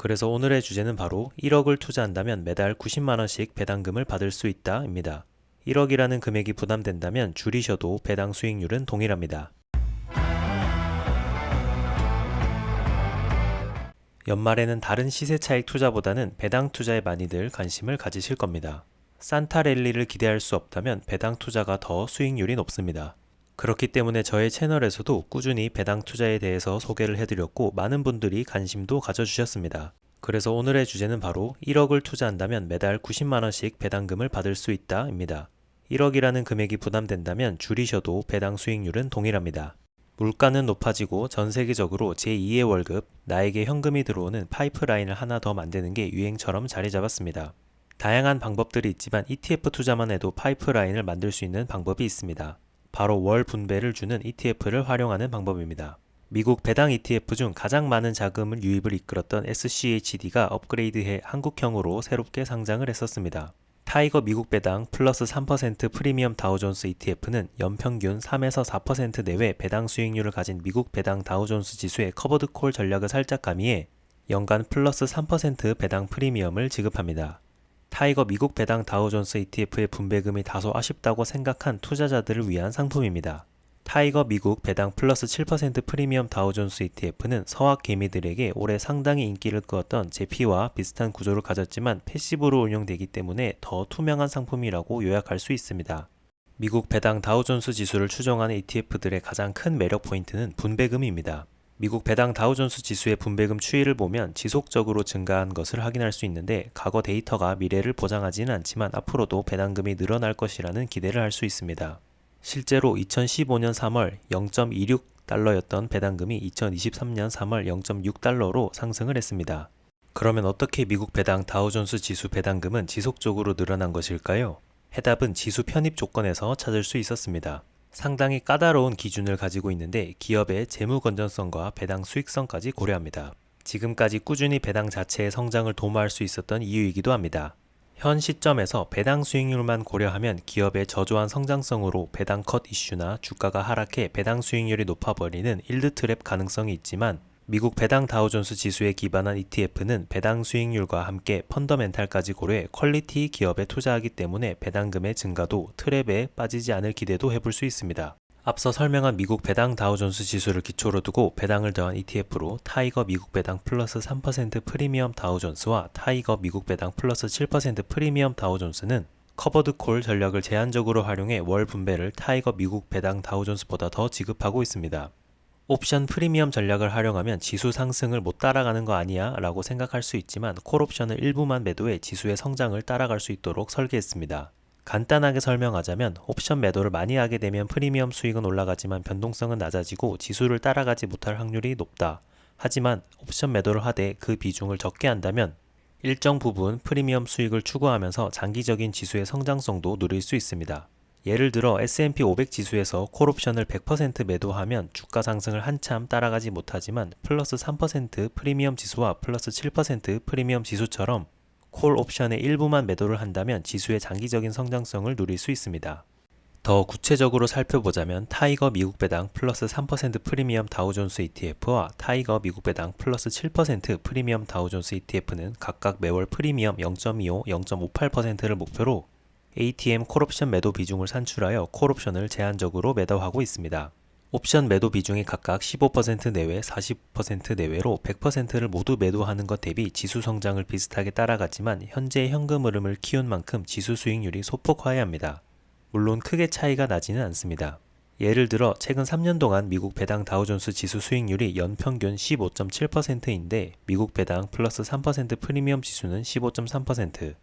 그래서 오늘의 주제는 바로 1억을 투자한다면 매달 90만원씩 배당금을 받을 수 있다입니다. 1억이라는 금액이 부담된다면 줄이셔도 배당 수익률은 동일합니다. 연말에는 다른 시세 차익 투자보다는 배당 투자에 많이들 관심을 가지실 겁니다. 산타 랠리를 기대할 수 없다면 배당 투자가 더 수익률이 높습니다. 그렇기 때문에 저의 채널에서도 꾸준히 배당 투자에 대해서 소개를 해드렸고 많은 분들이 관심도 가져주셨습니다. 그래서 오늘의 주제는 바로 1억을 투자한다면 매달 90만원씩 배당금을 받을 수 있다입니다. 1억이라는 금액이 부담된다면 줄이셔도 배당 수익률은 동일합니다. 물가는 높아지고 전 세계적으로 제2의 월급, 나에게 현금이 들어오는 파이프라인을 하나 더 만드는 게 유행처럼 자리 잡았습니다. 다양한 방법들이 있지만 ETF 투자만 해도 파이프라인을 만들 수 있는 방법이 있습니다. 바로 월 분배를 주는 ETF를 활용하는 방법입니다. 미국 배당 ETF 중 가장 많은 자금을 유입을 이끌었던 SCHD가 업그레이드해 한국형으로 새롭게 상장을 했었습니다. 타이거 미국 배당 플러스 3% 프리미엄 다우존스 ETF는 연평균 3에서 4% 내외 배당 수익률을 가진 미국 배당 다우존스 지수의 커버드 콜 전략을 살짝 가미해 연간 플러스 3% 배당 프리미엄을 지급합니다. 타이거 미국 배당 다우존스 ETF의 분배금이 다소 아쉽다고 생각한 투자자들을 위한 상품입니다. 타이거 미국 배당 플러스 7% 프리미엄 다우존스 ETF는 서학 개미들에게 올해 상당히 인기를 끌었던 제피와 비슷한 구조를 가졌지만 패시브로 운영되기 때문에 더 투명한 상품이라고 요약할 수 있습니다. 미국 배당 다우존스 지수를 추정하는 ETF들의 가장 큰 매력 포인트는 분배금입니다. 미국 배당 다우존스 지수의 분배금 추이를 보면 지속적으로 증가한 것을 확인할 수 있는데 과거 데이터가 미래를 보장하지는 않지만 앞으로도 배당금이 늘어날 것이라는 기대를 할 수 있습니다. 실제로 2015년 3월 0.26달러였던 배당금이 2023년 3월 0.6달러로 상승을 했습니다. 그러면 어떻게 미국 배당 다우존스 지수 배당금은 지속적으로 늘어난 것일까요? 해답은 지수 편입 조건에서 찾을 수 있었습니다. 상당히 까다로운 기준을 가지고 있는데 기업의 재무 건전성과 배당 수익성까지 고려합니다. 지금까지 꾸준히 배당 자체의 성장을 도모할 수 있었던 이유이기도 합니다. 현 시점에서 배당 수익률만 고려하면 기업의 저조한 성장성으로 배당 컷 이슈나 주가가 하락해 배당 수익률이 높아버리는 일드 트랩 가능성이 있지만 미국 배당 다우존스 지수에 기반한 ETF는 배당 수익률과 함께 펀더멘탈까지 고려해 퀄리티 기업에 투자하기 때문에 배당금의 증가도 트랩에 빠지지 않을 기대도 해볼 수 있습니다. 앞서 설명한 미국 배당 다우존스 지수를 기초로 두고 배당을 더한 ETF로 타이거 미국 배당 플러스 3% 프리미엄 다우존스와 타이거 미국 배당 플러스 7% 프리미엄 다우존스는 커버드 콜 전략을 제한적으로 활용해 월 분배를 타이거 미국 배당 다우존스보다 더 지급하고 있습니다. 옵션 프리미엄 전략을 활용하면 지수 상승을 못 따라가는 거 아니야 라고 생각할 수 있지만 콜옵션을 일부만 매도해 지수의 성장을 따라갈 수 있도록 설계했습니다. 간단하게 설명하자면 옵션 매도를 많이 하게 되면 프리미엄 수익은 올라가지만 변동성은 낮아지고 지수를 따라가지 못할 확률이 높다. 하지만 옵션 매도를 하되 그 비중을 적게 한다면 일정 부분 프리미엄 수익을 추구하면서 장기적인 지수의 성장성도 누릴 수 있습니다. 예를 들어 S&P 500 지수에서 콜옵션을 100% 매도하면 주가 상승을 한참 따라가지 못하지만 플러스 3% 프리미엄 지수와 플러스 7% 프리미엄 지수처럼 콜 옵션의 일부만 매도를 한다면 지수의 장기적인 성장성을 누릴 수 있습니다. 더 구체적으로 살펴보자면 타이거 미국 배당 플러스 3% 프리미엄 다우존스 ETF와 타이거 미국 배당 플러스 7% 프리미엄 다우존스 ETF는 각각 매월 프리미엄 0.25, 0.58%를 목표로 ATM 콜옵션 매도 비중을 산출하여 콜옵션을 제한적으로 매도하고 있습니다. 옵션 매도 비중이 각각 15% 내외, 40% 내외로 100%를 모두 매도하는 것 대비 지수 성장을 비슷하게 따라갔지만 현재의 현금 흐름을 키운 만큼 지수 수익률이 소폭 하회합니다. 물론 크게 차이가 나지는 않습니다. 예를 들어 최근 3년 동안 미국 배당 다우존스 지수 수익률이 연평균 15.7%인데 미국 배당 플러스 3% 프리미엄 지수는 15.3%,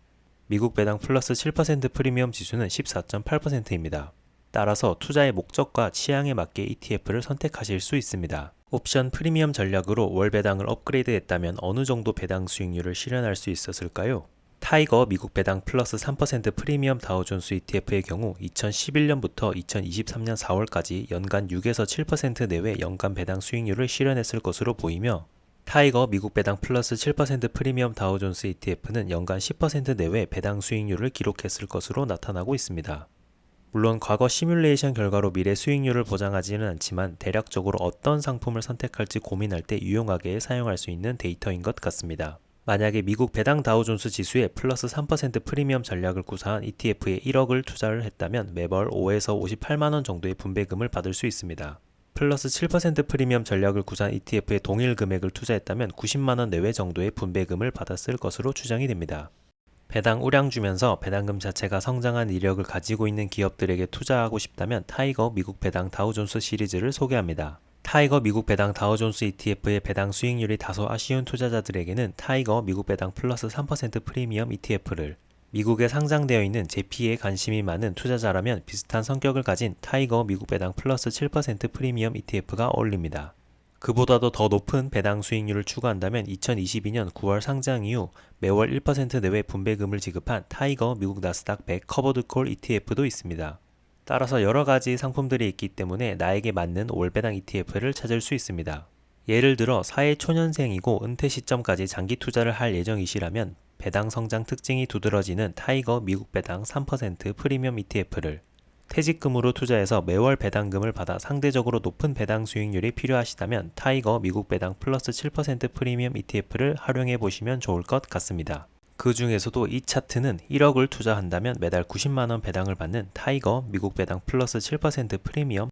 미국 배당 플러스 7% 프리미엄 지수는 14.8%입니다. 따라서 투자의 목적과 취향에 맞게 ETF를 선택하실 수 있습니다. 옵션 프리미엄 전략으로 월 배당을 업그레이드했다면 어느 정도 배당 수익률을 실현할 수 있었을까요? 타이거 미국 배당 플러스 3% 프리미엄 다우존스 ETF의 경우 2011년부터 2023년 4월까지 연간 6에서 7% 내외 연간 배당 수익률을 실현했을 것으로 보이며 타이거 미국 배당 플러스 7% 프리미엄 다우존스 ETF는 연간 10% 내외 배당 수익률을 기록했을 것으로 나타나고 있습니다. 물론 과거 시뮬레이션 결과로 미래 수익률을 보장하지는 않지만 대략적으로 어떤 상품을 선택할지 고민할 때 유용하게 사용할 수 있는 데이터인 것 같습니다. 만약에 미국 배당 다우존스 지수에 플러스 3% 프리미엄 전략을 구사한 ETF에 1억을 투자를 했다면 매월 5에서 58만원 정도의 분배금을 받을 수 있습니다. 플러스 7% 프리미엄 전략을 구사한 ETF에 동일 금액을 투자했다면 90만원 내외 정도의 분배금을 받았을 것으로 추정이 됩니다. 배당 우량 주면서 배당금 자체가 성장한 이력을 가지고 있는 기업들에게 투자하고 싶다면 타이거 미국 배당 다우존스 시리즈를 소개합니다. 타이거 미국 배당 다우존스 ETF의 배당 수익률이 다소 아쉬운 투자자들에게는 타이거 미국 배당 플러스 3% 프리미엄 ETF를, 미국에 상장되어 있는 제피에 관심이 많은 투자자라면 비슷한 성격을 가진 타이거 미국 배당 플러스 7% 프리미엄 ETF가 어울립니다. 그보다도 더 높은 배당 수익률을 추구한다면 2022년 9월 상장 이후 매월 1% 내외 분배금을 지급한 타이거 미국 나스닥 100 커버드 콜 ETF도 있습니다. 따라서 여러 가지 상품들이 있기 때문에 나에게 맞는 올배당 ETF를 찾을 수 있습니다. 예를 들어 사회 초년생이고 은퇴 시점까지 장기 투자를 할 예정이시라면 배당 성장 특징이 두드러지는 타이거 미국 배당 3% 프리미엄 ETF를, 퇴직금으로 투자해서 매월 배당금을 받아 상대적으로 높은 배당 수익률이 필요하시다면 타이거 미국 배당 플러스 7% 프리미엄 ETF를 활용해 보시면 좋을 것 같습니다. 그 중에서도 이 차트는 1억을 투자한다면 매달 90만원 배당을 받는 타이거 미국 배당 플러스 7% 프리미엄